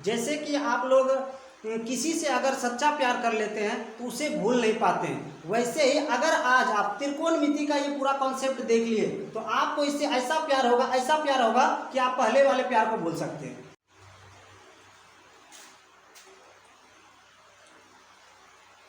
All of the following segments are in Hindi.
जैसे कि आप लोग किसी से अगर सच्चा प्यार कर लेते हैं तो उसे भूल नहीं पाते हैं, वैसे ही अगर आज आप त्रिकोणमिति का ये पूरा कॉन्सेप्ट देख लिए तो आपको इससे ऐसा प्यार होगा कि आप पहले वाले प्यार को भूल सकते हैं।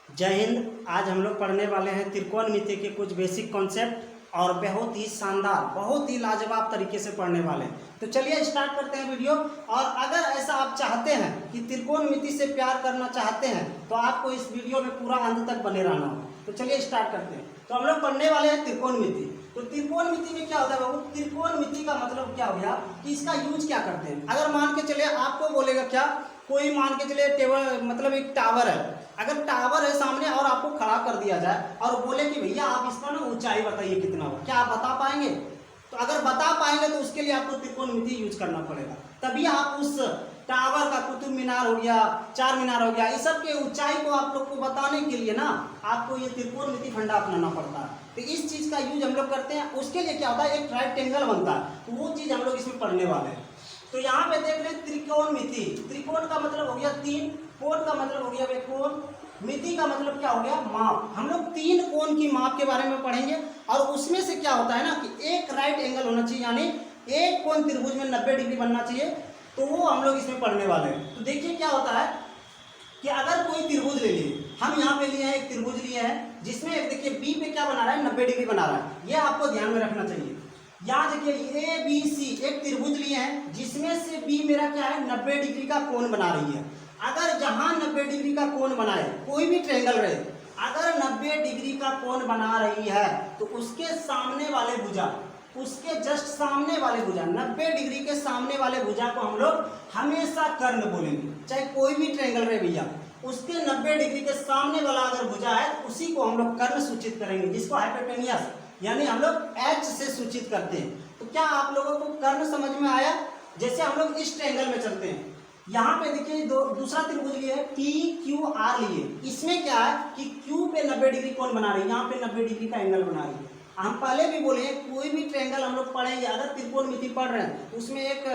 जय हिंद। आज हम लोग पढ़ने वाले हैं त्रिकोणमिति के कुछ बेसिक कॉन्सेप्ट और बहुत ही शानदार, बहुत ही लाजवाब तरीके से पढ़ने वाले हैं। तो चलिए स्टार्ट करते हैं वीडियो। और अगर ऐसा आप चाहते हैं कि त्रिकोणमिति से प्यार करना चाहते हैं तो आपको इस वीडियो में पूरा अंत तक बने रहना होगा। तो चलिए स्टार्ट करते हैं। तो हम लोग पढ़ने वाले हैं त्रिकोणमिति। तो त्रिकोणमिति में क्या होता है बाबू? त्रिकोणमिति का मतलब क्या हो गया कि इसका यूज क्या करते हैं। अगर मान के चले आपको बोलेगा क्या, कोई मान के चले टेबल मतलब एक टावर है, अगर टावर है सामने और आपको खड़ा कर दिया जाए और बोले कि भैया आप इसका ना ऊंचाई बताइए कितना हो, क्या आप बता पाएंगे? तो अगर बता पाएंगे तो उसके लिए आपको त्रिकोणमिति यूज करना पड़ेगा, तभी आप उस टावर का कुतुब मीनार हो गया, चार मीनार हो गया, इस सब के ऊंचाई को आप लोग को बताने के लिए ना आपको ये त्रिकोणमिति फंडा अपनाना पड़ता है। तो इस चीज का यूज हम लोग करते हैं। उसके लिए क्या होता है, एक राइट एंगल बनता है, तो वो चीज हम लोग इसमें पढ़ने वाले हैं। तो यहाँ पे देख रहे त्रिकोणमिति। त्रिकोण का मतलब हो गया तीन, कोण का मतलब हो गया कोण, मिति का मतलब क्या हो गया माप। हम लोग तीन कोण की माप के बारे में पढ़ेंगे और उसमें से क्या होता है ना कि एक राइट एंगल होना चाहिए, यानी एक कोण त्रिभुज में 90 डिग्री बनना चाहिए, तो वो हम लोग इसमें पढ़ने वाले हैं। तो देखिए क्या होता है कि अगर कोई त्रिभुज ले लिए, हम यहाँ पे लिए हैं एक त्रिभुज लिए हैं जिसमें एक देखिए बी पे क्या बना रहा है, 90 डिग्री बना रहा है। ये आपको ध्यान में रखना चाहिए। यहाँ देखिए ए बी सी एक त्रिभुज लिए हैं जिसमें से बी मेरा क्या है, 90 डिग्री का कोण बना रही है। अगर जहां 90 डिग्री का कोण बनाए, कोई भी ट्रायंगल रहे, अगर 90 डिग्री का कोण बना रही है तो उसके सामने वाले भुजा, उसके जस्ट सामने वाले भुजा, 90 डिग्री के सामने वाले भुजा को हम लोग हमेशा कर्ण बोलेंगे। चाहे कोई भी ट्रायंगल रहे भैया, उसके 90 डिग्री के सामने वाला अगर भुजा है उसी को हम लोग कर्ण सूचित करेंगे, जिसको हाइपोटेनियस यानी हम लोग एच से सूचित करते हैं। तो क्या आप लोगों को कर्ण समझ में आया? जैसे हम लोग इस ट्रायंगल में चलते हैं, यहाँ पे देखिए दूसरा त्रिभुज लिए पी क्यू आर लिए। इसमें क्या है कि क्यू पे 90 डिग्री कोण बना रही है, यहाँ पे 90 डिग्री का एंगल बना रही है। हम पहले भी बोले कोई भी ट्रायंगल हम लोग पढ़ेंगे, अगर त्रिकोणमिति पढ़ रहे हैं उसमें एक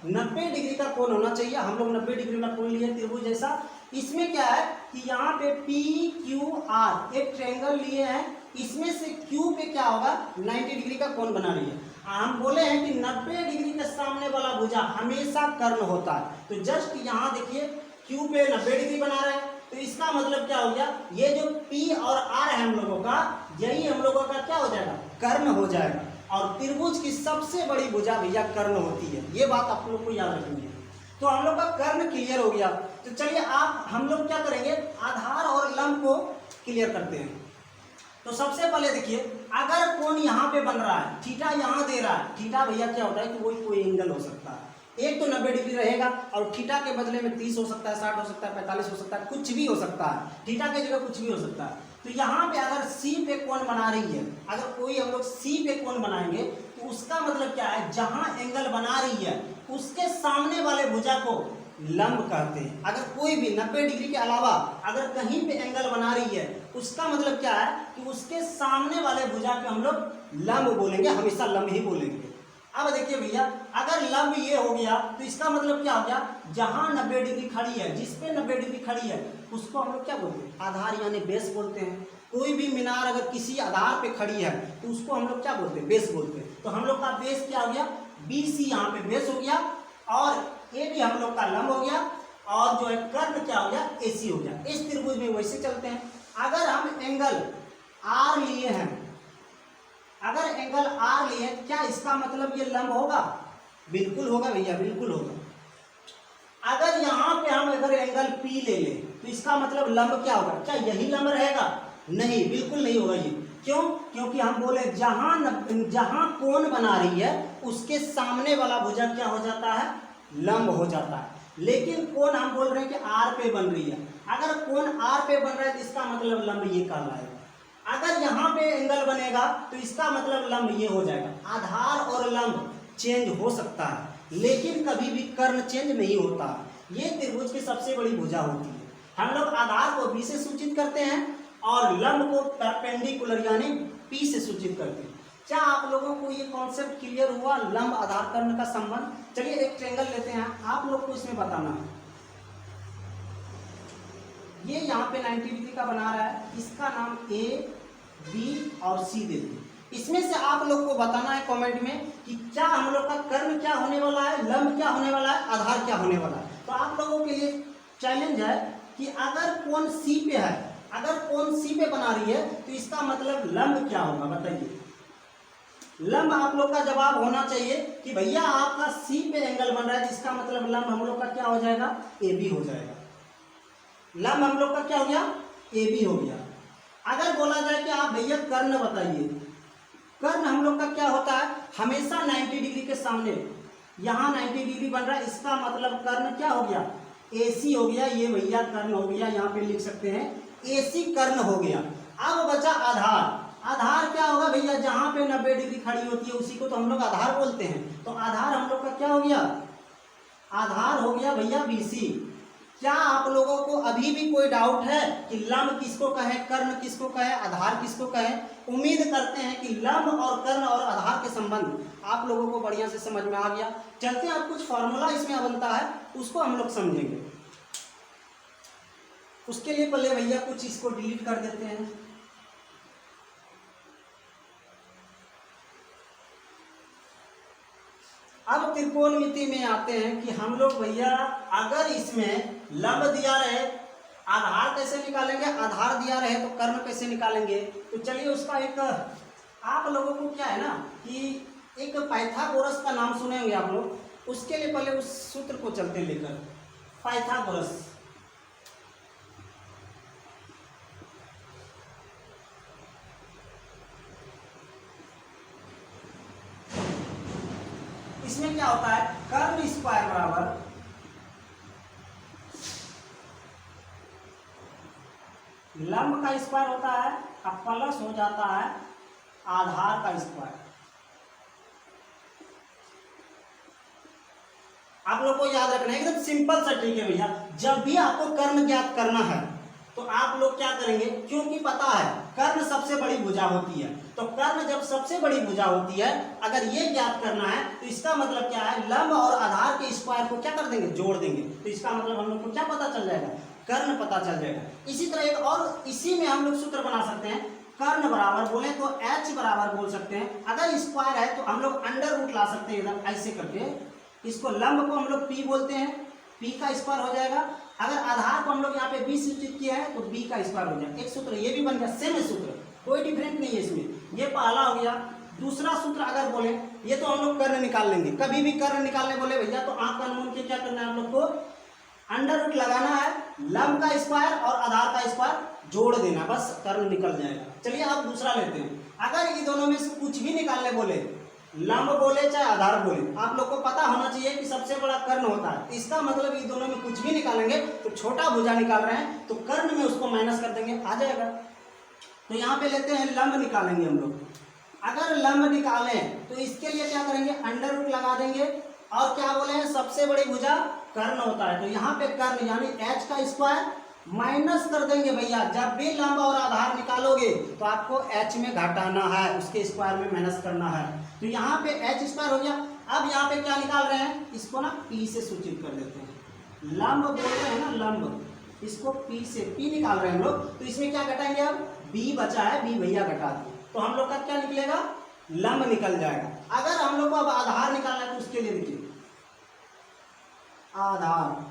90 डिग्री का कोण होना चाहिए। हम लोग 90 डिग्री का कोण लिए त्रिभुज जैसा। इसमें क्या है कि यहाँ पे पी क्यू आर एक ट्रायंगल लिए हैं, इसमें से क्यू पे क्या होगा, 90 डिग्री का कोण बना रही है। हम बोले हैं कि 90 डिग्री के सामने वाला भुजा हमेशा कर्ण होता है। तो जस्ट यहाँ देखिए क्यू पे 90 डिग्री बना रहे हैं, तो इसका मतलब क्या हो गया, ये जो P और R है हम लोगों का, यही हम लोगों का क्या हो जाएगा, कर्ण हो जाएगा। और त्रिभुज की सबसे बड़ी भुजा भैया कर्ण होती है, ये बात आप लोग को याद रखनी है। तो हम लोग का कर्ण क्लियर हो गया। तो चलिए हम लोग क्या करेंगे, आधार और लंब को क्लियर करते हैं। तो सबसे पहले देखिए, अगर कोण यहाँ पे बन रहा है, थीटा यहाँ दे रहा है, थीटा भैया क्या होता है कि कोई एंगल हो सकता है। एक तो 90 डिग्री रहेगा और थीटा के बदले में 30 हो सकता है, 60 हो सकता है, 45 हो सकता है, कुछ भी हो सकता है, थीटा की जगह कुछ भी हो सकता है। तो यहाँ पे अगर सी पे कोण बना रही है, अगर कोई हम लोग सी पे कोण बनाएंगे तो उसका मतलब क्या है, जहां एंगल बना रही है उसके सामने वाले भुजा को लंब कहते हैं। अगर कोई भी 90 डिग्री के अलावा अगर कहीं पे एंगल बना रही है, उसका मतलब क्या है कि उसके सामने वाले भुजा को हम लोग लंब बोलेंगे, हमेशा लंब ही बोलेंगे। अब देखिए भैया, अगर लंब ये हो गया तो इसका मतलब क्या हो गया, जहां 90 डिग्री खड़ी है, जिस पे 90 डिग्री खड़ी है उसको हम लोग क्या बोलते हैं, आधार यानी बेस बोलते हैं। कोई भी मीनार अगर किसी आधार पे खड़ी है तो उसको हम लोग क्या बोलते हैं, बेस बोलते हैं। तो हम लोग का बेस क्या हो गया, BC यहाँ पे बेस हो गया, और ये भी हम लोग का लंब हो गया, और जो है कर्ण क्या हो गया, AC हो गया। इस त्रिभुज में वैसे चलते हैं। अगर हम एंगल R लिए हैं, अगर एंगल R लिए, क्या इसका मतलब ये लंब होगा? बिल्कुल होगा भैया, बिल्कुल होगा। अगर यहाँ पे हम अगर एंगल P ले लें तो इसका मतलब लंब क्या होगा, क्या यही लंब रहेगा? नहीं, बिल्कुल नहीं होगा ये। क्यों? क्योंकि हम बोले जहां कोण बना रही है उसके सामने वाला भुजा क्या हो जाता है, लंब हो जाता है। लेकिन कोण हम बोल रहे हैं कि R पे बन रही है। अगर कोण R पे बन रहा है तो इसका मतलब लंब ये कहलाएगा। अगर यहाँ पे एंगल बनेगा तो इसका मतलब लंब ये हो जाएगा। आधार और लंब चेंज हो सकता है लेकिन कभी भी कर्ण चेंज नहीं होता। ये त्रिभुज की सबसे बड़ी भुजा होती है। हम लोग आधार को B से सूचित करते हैं और लंब को परपेंडिकुलर यानी P से सूचित करते हैं। क्या आप लोगों को ये कॉन्सेप्ट क्लियर हुआ, लंब आधार कर्ण का संबंध? चलिए एक ट्रायंगल लेते हैं, आप लोग को इसमें बताना है। यहाँ पे 90 डिग्री का बना रहा है, इसका नाम ए बी और सी दे दें। इसमें से आप लोग को बताना है कमेंट में कि क्या हम लोग का कर्ण क्या होने वाला है, लंब क्या होने वाला है, आधार क्या होने वाला है। तो आप लोगों के लिए चैलेंज है कि अगर कोण सी पे है, अगर कोण सी पे बना रही है तो इसका मतलब लंब क्या होगा, बताइए। लंब आप लोग का जवाब होना चाहिए कि भैया आपका सी पे एंगल बन रहा है, जिसका मतलब लंब हम लोग का क्या हो जाएगा, ए बी हो जाएगा। लंब हम लोग का क्या हो गया, ए बी हो गया। अगर बोला जाए कि आप भैया कर्ण बताइए, कर्ण हम लोग का क्या होता है, हमेशा 90 डिग्री के सामने, यहाँ 90 डिग्री बन रहा है, इसका मतलब कर्ण क्या हो गया, AC हो गया। ये भैया कर्ण हो गया, यहाँ पे लिख सकते हैं AC कर्ण हो गया। अब बचा आधार। आधार क्या होगा भैया, जहाँ पे 90 डिग्री खड़ी होती है उसी को तो हम लोग आधार बोलते हैं। तो आधार हम लोग का क्या हो गया, आधार हो गया भैया BC। क्या आप लोगों को अभी भी कोई डाउट है कि लंब किसको कहे, कर्ण किसको कहे, आधार किसको कहे? उम्मीद करते हैं कि लंब और कर्ण और आधार के संबंध आप लोगों को बढ़िया से समझ में आ गया। चलते हैं, अब कुछ फॉर्मूला इसमें बनता है उसको हम लोग समझेंगे। उसके लिए पहले भैया कुछ इसको डिलीट कर देते हैं। अब त्रिकोणमिति में आते हैं कि हम लोग भैया अगर इसमें लंब दिया रहे, आधार कैसे निकालेंगे, आधार दिया रहे तो कर्ण कैसे निकालेंगे। तो चलिए उसका एक, आप लोगों को क्या है ना कि एक पाइथागोरस का नाम सुने होंगे आप लोग, उसके लिए पहले उस सूत्र को चलते लेकर। पाइथागोरस, इसमें क्या होता है, कर्ण स्क्वायर बराबर लंब का स्क्वायर होता है, अब प्लस हो जाता है आधार का स्क्वायर। आप लोग को याद रखना है, एकदम सिंपल सा ट्रिक है भैया। जब भी आपको कर्ण ज्ञात करना है तो आप लोग क्या करेंगे, क्योंकि पता है कर्ण सबसे बड़ी भुजा होती है, तो कर्ण जब सबसे बड़ी भुजा होती है, अगर ये ज्ञात करना है तो इसका मतलब क्या है, लंब और आधार के स्क्वायर को क्या कर देंगे, जोड़ देंगे। तो इसका मतलब हम लोग को क्या पता चल जाएगा, कर्ण पता चल जाएगा। इसी तरह एक और इसी में हम लोग सूत्र बना सकते हैं, कर्ण बराबर बोले तो H बराबर बोल सकते हैं। अगर स्क्वायर है तो हम लोग अंडर रूट ला सकते हैं, इधर ऐसे करके। इसको लंब को हम लोग P बोलते हैं, P का स्क्वायर हो जाएगा। अगर आधार को हम लोग यहाँ पे B सूचित किया है तो B का स्क्वायर हो जाएगा। एक सूत्र ये भी बन गया, सेम सूत्र, कोई डिफरेंट नहीं है इसमें। ये पहला हो गया। दूसरा सूत्र अगर बोले, ये तो हम लोग कर्ण निकाल लेंगे, कभी भी कर्ण निकालने बोले भैया तो आंख कान मूंद के क्या करना है, हम लोग को अंडर रूट लगाना है, लंब का स्क्वायर और आधार का स्क्वायर जोड़ देना, बस कर्ण निकल जाएगा। चलिए अब दूसरा लेते हैं। अगर ये दोनों में से कुछ भी निकालने बोले, लंब बोले चाहे आधार बोले, आप लोग को पता होना चाहिए कि सबसे बड़ा कर्ण होता है। इसका मतलब ये दोनों में कुछ भी निकालेंगे तो छोटा भुजा निकाल रहे हैं तो कर्ण में उसको माइनस कर देंगे, आ जाएगा। तो यहाँ पे लेते हैं लंब निकालेंगे हम लोग। अगर लंब निकालें तो इसके लिए क्या करेंगे, अंडर रूट लगा देंगे। और क्या बोले हैं, सबसे बड़ी भुजा कर्ण होता है, तो यहाँ पे कर्ण यानी H का स्क्वायर माइनस कर देंगे भैया। जब भी लंब और आधार निकालोगे तो आपको H में घटाना है, उसके स्क्वायर में माइनस करना है। तो यहाँ पे H स्क्वायर हो गया। अब यहाँ पे क्या निकाल रहे हैं, इसको ना P से सूचित कर देते हैं। लंब बोल रहे हैं ना, लंब, इसको P से P निकाल रहे हैं हम लोग। तो इसमें क्या घटाएंगे, अब B बचा है, B भैया घटा दिए, तो हम लोग का क्या निकलेगा, लंब निकल जाएगा। अगर हम लोग को अब आधार निकालना है तो उसके लिए देखिए, आधार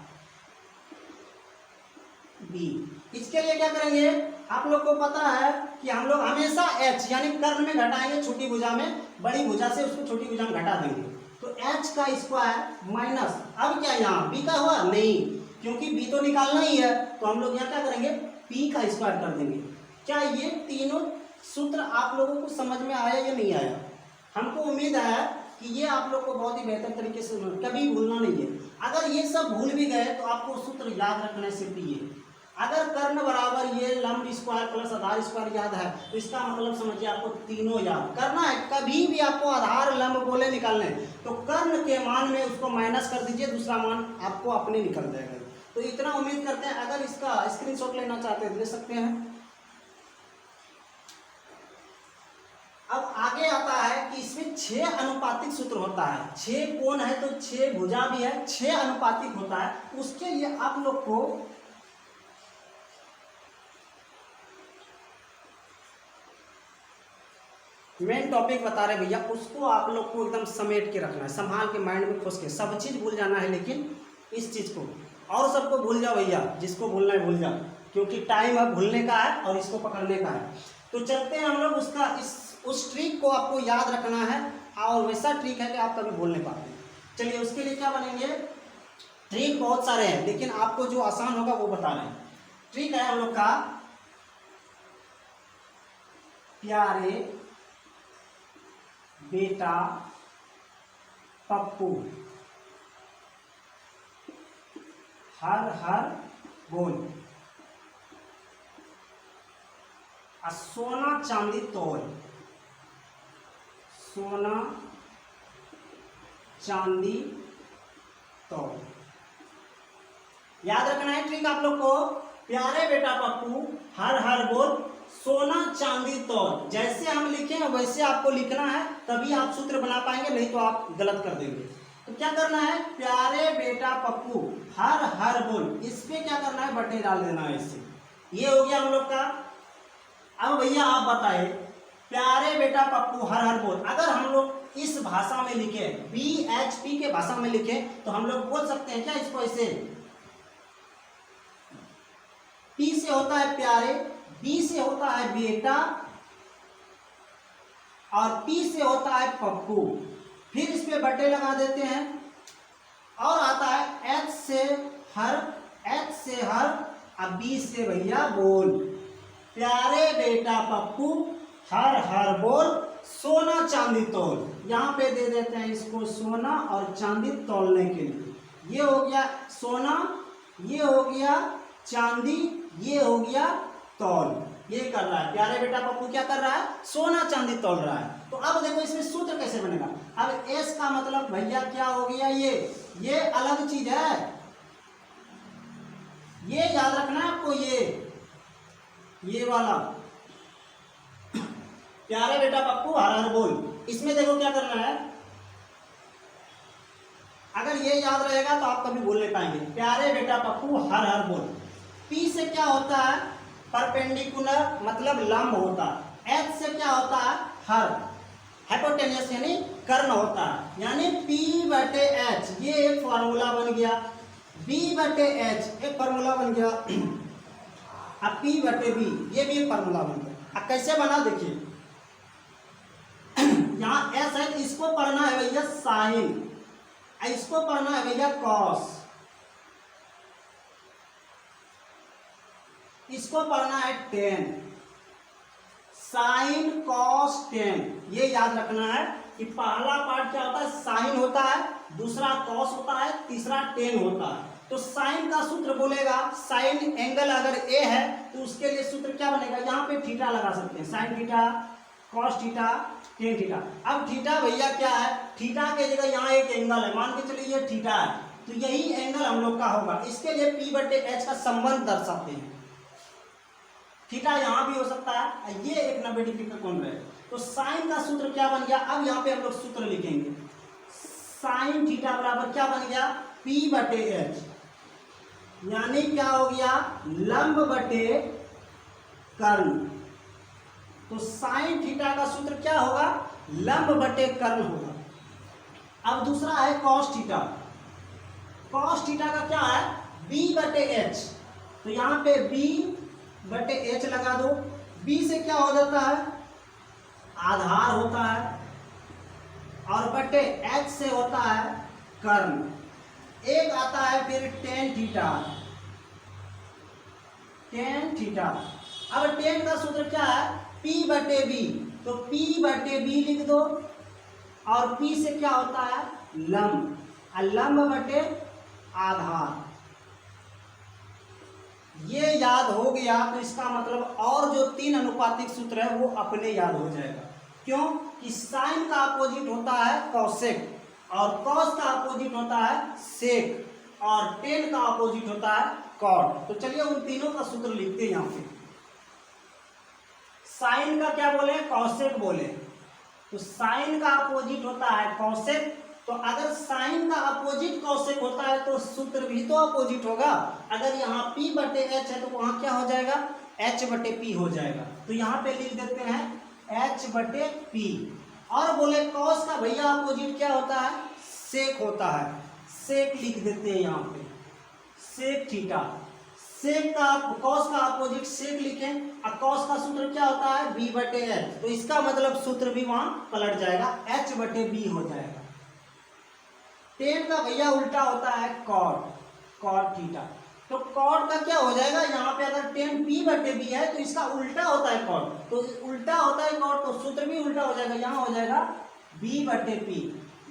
B, इसके लिए क्या करेंगे, आप लोग को पता है कि हम लोग हमेशा H यानी कर्ण में घटाएंगे, छोटी भुजा में, बड़ी भुजा से उसको छोटी भुजा में घटा देंगे। तो H का स्क्वायर माइनस, अब क्या यहाँ B का हुआ, नहीं, क्योंकि B तो निकालना ही है, तो हम लोग यहाँ क्या करेंगे, P का स्क्वायर कर देंगे। क्या ये तीनों सूत्र आप लोगों को समझ में आया या नहीं आया? हमको उम्मीद है कि ये आप लोग को बहुत ही बेहतर तरीके से, कभी भूलना नहीं है। अगर ये सब भूल भी गए तो आपको सूत्र याद रखना है सिर्फ ये। अगर कर्ण बराबर ये लंब स्क्वायर प्लस आधार स्क्वायर याद है तो इसका मतलब समझिए आपको तीनों याद करना है। कभी भी आपको आधार लंब बोले निकालने तो कर्ण के मान में उसको माइनस कर दीजिए, दूसरा मान आपको अपने निकल जाएगा। तो इतना उम्मीद करते हैं। अगर इसका स्क्रीनशॉट लेना चाहते हैं ले सकते हैं। अब आगे आता है कि इसमें 6 अनुपातिक सूत्र होता है। 6 कोण है तो 6 भुजा भी है, 6 अनुपातिक होता है। उसके लिए आप लोग को मेन टॉपिक बता रहे भैया, उसको आप लोग को एकदम समेट के रखना है, संभाल के माइंड में घुस के, सब चीज़ भूल जाना है लेकिन इस चीज़ को, और सबको भूल जाओ भैया, जिसको भूलना है भूल जाओ, क्योंकि टाइम अब भूलने का है और इसको पकड़ने का है। तो चलते हैं हम लोग, उसका उस ट्रिक को आपको याद रखना है, और वैसा ट्रिक है कि आप कभी भूल नहीं पाते। चलिए उसके लिए क्या बनेंगे, ट्रिक बहुत सारे हैं लेकिन आपको जो आसान होगा वो बता रहे हैं। ट्रिक है हम लोग का, प्यारे बेटा पप्पू हर हर बोल, सोना चांदी तोल, सोना चांदी तोल। याद रखना है ट्रिक आप लोग को, प्यारे बेटा पप्पू हर हर बोल, सोना चांदी तोल। जैसे हम लिखे वैसे आपको लिखना है, तभी आप सूत्र बना पाएंगे, नहीं तो आप गलत कर देंगे। तो क्या करना है, प्यारे बेटा पप्पू हर हर बोल, इस पे क्या करना है, बटे डाल देना है इससे। ये हो गया हम लोग का। अब भैया आप बताए, प्यारे बेटा पप्पू हर हर बोल, अगर हम लोग इस भाषा में लिखे, BHP के भाषा में लिखे, तो हम लोग बोल सकते हैं क्या इसको ऐसे, P से होता है प्यारे, B से होता है बेटा, और P से होता है पप्पू, फिर इस पे बटे लगा देते हैं, और आता है H से हर, H से हर, अब B से भैया बोल, प्यारे बेटा पप्पू हर हर बोल, सोना चांदी तोल। यहाँ पे दे देते हैं इसको सोना और चांदी तोलने के लिए। ये हो गया सोना, ये हो गया चांदी, ये हो गया तौल। ये कर रहा है प्यारे बेटा पप्पू, क्या कर रहा है, सोना चांदी तौल रहा है। तो अब देखो इसमें सूत्र कैसे बनेगा। अब एस का मतलब भैया क्या हो गया, ये अलग चीज है, ये याद रखना है आपको, ये वाला प्यारे बेटा पप्पू हर हर बोल। इसमें देखो क्या करना है, अगर ये याद रहेगा तो आप कभी बोल नहीं पाएंगे। प्यारे बेटा पप्पू हर हर बोल, पी से क्या होता है, परपेंडिकुलर मतलब लंब होता है। एच से क्या होता है, हर, हाइपोटेन्यूस यानी कर्ण होता है, यानी P बटे H, ये एक फॉर्मूला बन गया। B बटे H एक फॉर्मूला बन गया। अब P बटे B ये भी एक फॉर्मूला बन गया। अब कैसे बना देखिए, यहाँ S है, इसको पढ़ना है भैया साइन, इसको पढ़ना है भैया कॉस, इसको पढ़ना है टेन, साइन कॉस टेन। ये याद रखना है कि पहला पार्ट क्या होता है, साइन होता है, दूसरा कॉस होता है, तीसरा टेन होता है। तो साइन का सूत्र बोलेगा, साइन एंगल अगर ए है तो उसके लिए सूत्र क्या बनेगा, यहाँ पे थीटा लगा सकते हैं, sine theta cos theta tan theta. अब थीटा भैया क्या है, थीटा के जगह यहाँ एक एंगल है, मान के चलिए ये थीटा है, तो यही एंगल हम लोग का होगा। इसके लिए P बटे H का संबंध दर्शाते हैं। थीटा यहाँ भी हो सकता है, ये एक 90 डिग्री का कोण है। तो साइन का सूत्र क्या बन गया, अब यहाँ पे हम लोग सूत्र लिखेंगे, साइन थीटा बराबर क्या बन गया, P बटे H, यानी क्या हो गया, लंब बटे कर्ण। तो साइन थीटा का सूत्र क्या होगा, लंब बटे कर्ण होगा। अब दूसरा है कॉस थीटा, कॉस थीटा का क्या है, B बटे H, तो यहाँ पे B बटे H लगा दो। B से क्या हो जाता है, आधार होता है, और बटे H से होता है कर्ण। एक आता है फिर टेन थीटा, टेन थीटा। अब टेन का सूत्र क्या है, P बटे B, तो P बटे B लिख दो, और P से क्या होता है, लंब, लंब बटे आधार। ये याद हो गया तो इसका मतलब और जो 3 अनुपातिक सूत्र है वो अपने याद हो जाएगा। क्यों कि साइन का अपोजिट होता है कॉसेक, और कॉस का अपोजिट होता है सेक, और टेन का अपोजिट होता है कॉट। तो चलिए उन तीनों का सूत्र लिखते हैं। यहाँ पे साइन का क्या बोले, कॉसेक बोले, तो साइन का अपोजिट होता है कॉसेक। तो अगर साइन का अपोजिट कॉसेक होता है तो सूत्र भी तो अपोजिट होगा। अगर यहाँ P बटे H है तो वहाँ क्या हो जाएगा, H बटे P हो जाएगा। तो यहाँ पे लिख देते हैं H/P। और बोले कॉस का भैया अपोजिट क्या होता है, सेक होता है। सेक लिख देते हैं यहाँ पे, सेक थीटा। सेक का कॉस का अपोजिट सेक लिखें और कॉस का सूत्र क्या होता है, B/H। तो इसका मतलब सूत्र भी वहां पलट जाएगा, H/B हो जाएगा। टेन का भैया उल्टा होता है कॉट, कॉट थीटा। तो कॉट का क्या हो जाएगा, यहाँ पे अगर टेन P/B है तो इसका उल्टा होता है कॉट, तो उल्टा होता है कॉट तो सूत्र भी उल्टा हो जाएगा, यहाँ हो जाएगा B/P।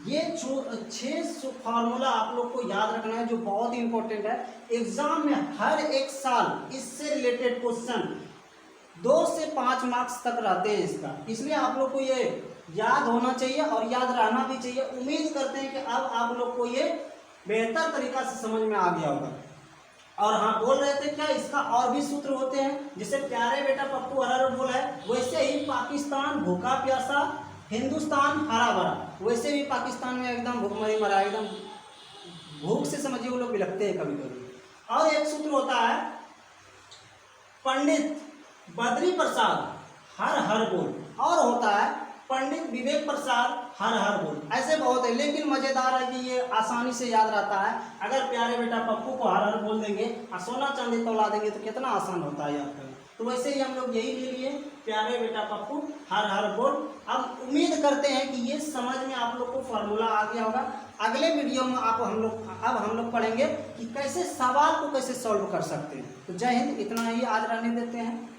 ये 6 फार्मूला आप लोग को याद रखना है जो बहुत ही इंपॉर्टेंट है। एग्जाम में हर एक साल इससे रिलेटेड क्वेश्चन 2 से 5 मार्क्स तक रहते हैं इसका, इसलिए आप लोग को ये याद होना चाहिए और याद रहना भी चाहिए। उम्मीद करते हैं कि अब आप लोग को ये बेहतर तरीका से समझ में आ गया होगा। और हाँ, बोल रहे थे क्या इसका और भी सूत्र होते हैं, जैसे प्यारे बेटा पप्पू हरा हरा बोला है, वैसे ही पाकिस्तान भूखा प्यासा, हिंदुस्तान हरा भरा। वैसे भी पाकिस्तान में एकदम भूखमरी मरा, एकदम भूख से समझिए वो लोग बिलखते हैं कभी कभी। और एक सूत्र होता है पंडित बद्री प्रसाद हर हर बोल, और होता है पंडित विवेक प्रसाद हर हर बोल। ऐसे बहुत है, लेकिन मजेदार है कि ये आसानी से याद रहता है। अगर प्यारे बेटा पप्पू को हर हर बोल देंगे और सोना चांदी तौला देंगे तो कितना आसान होता है याद करना। तो वैसे ही हम लोग यही ले लिए, प्यारे बेटा पप्पू हर हर बोल। अब उम्मीद करते हैं कि ये समझ में आप लोग को फार्मूला आ गया होगा। अगले वीडियो में अब हम लोग पढ़ेंगे कि कैसे सवाल को कैसे सॉल्व कर सकते हैं। तो जय हिंद, इतना ही आज रहने देते हैं।